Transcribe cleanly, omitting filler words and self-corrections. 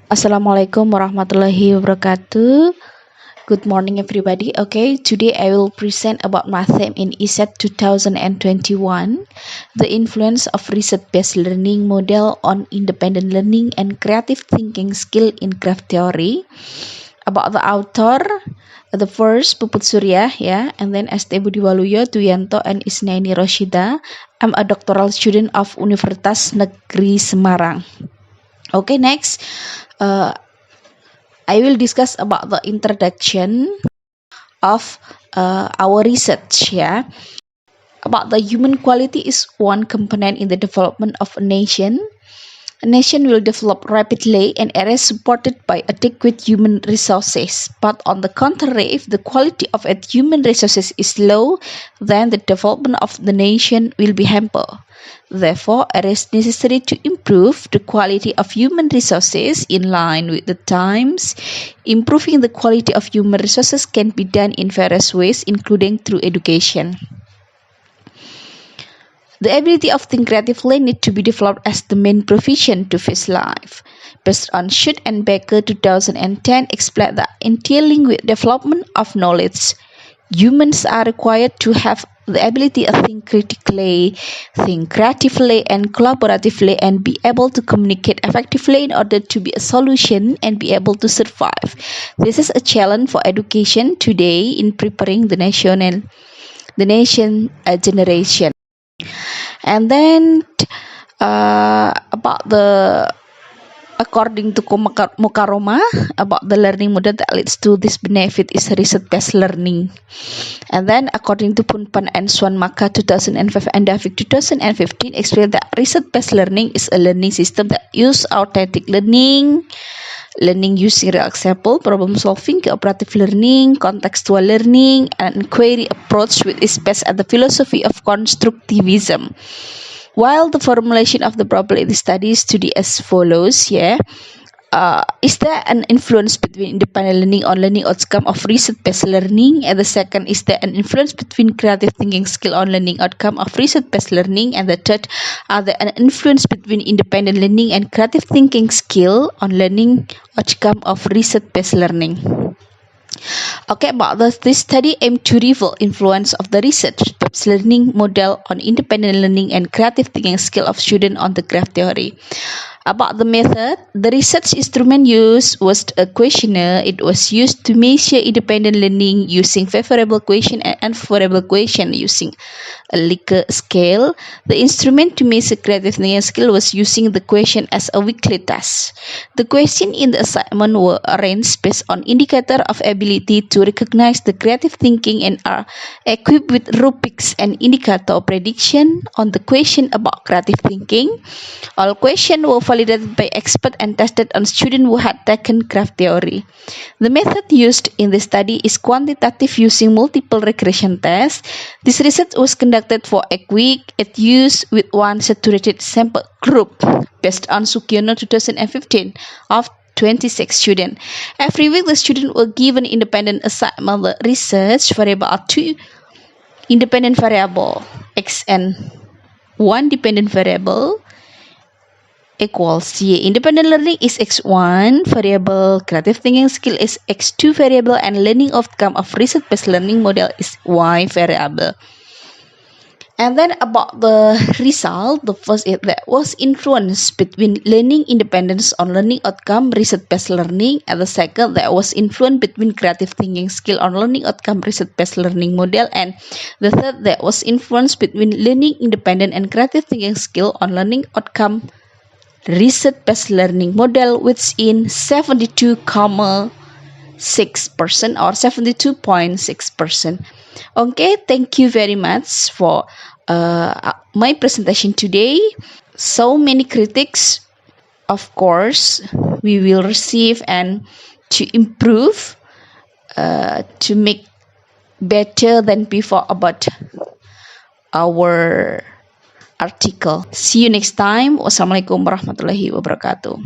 Assalamualaikum warahmatullahi wabarakatuh. Good morning, everybody. Okay, today I will present about my theme in ISET 2021, the influence of research-based learning model on independent learning and creative thinking skill in craft theory. About the author, the first Puput Suriyah, and then Budi Waluya, Dwijanto, and Isnaini Rosyida. I'm a doctoral student of Universitas Negeri Semarang. Okay, next. I will discuss about the introduction of our research. About the human quality is one component in the development of a nation. A nation will develop rapidly and is supported by adequate human resources. But on the contrary, if the quality of its human resources is low, then the development of the nation will be hampered. Therefore, it is necessary to improve the quality of human resources in line with the times. Improving the quality of human resources can be done in various ways, including through education. The ability of think creatively need to be developed as the main provision to face life. Based on Schut and Becker 2010 explain that in dealing with development of knowledge, humans are required to have the ability to think critically, think creatively and collaboratively, and be able to communicate effectively in order to be a solution and be able to survive. This is a challenge for education today in preparing the nation generation. And then about the according to Mukaroma, about the learning model that leads to this benefit is research-based learning. And then according to Punpan and Swanmaka 2005 and Davik 2015 explain that research-based learning is a learning system that use authentic learning using real example, problem solving, cooperative learning, contextual learning, and inquiry approach with is based on the philosophy of constructivism. While the formulation of the probability study is to be as follows, is there an influence between independent learning on learning outcome of research-based learning? And the second, is there an influence between creative thinking skill on learning outcome of research-based learning? And the third, are there an influence between independent learning and creative thinking skill on learning outcome of research-based learning? Okay, about this study aimed to reveal influence of the research-based learning model on independent learning and creative thinking skill of students on the craft theory. About the method, the research instrument used was a questionnaire. It was used to measure independent learning using favorable question and unfavorable question using a Likert scale. The instrument to measure creative thinking skill was using the question as a weekly task. The question in the assignment were arranged based on indicator of ability to recognize the creative thinking and are equipped with rubrics and indicator of prediction on the question about creative thinking. All questions were validated by experts and tested on students who had taken craft theory. The method used in the study is quantitative using multiple regression tests. This research was conducted for a week. It used with one saturated sample group based on Sugiono 2015 of 26 students. Every week, the students were given independent assignment. The research variable are two independent variable, x and one dependent variable equals y. Independent learning is x1 variable, creative thinking skill is x2 variable, and learning outcome of research-based learning model is y variable. And then about the result, the first is that was influence between learning independence on learning outcome research-based learning, and the second that was influence between creative thinking skill on learning outcome research-based learning model, and the third that was influence between learning independent and creative thinking skill on learning outcome research-based learning model within 72,6% or 72.6%. Okay, thank you very much for my presentation today. So many critics, of course, we will receive and to improve, to make better than before about our article. See you next time. Wassalamualaikum warahmatullahi wabarakatuh.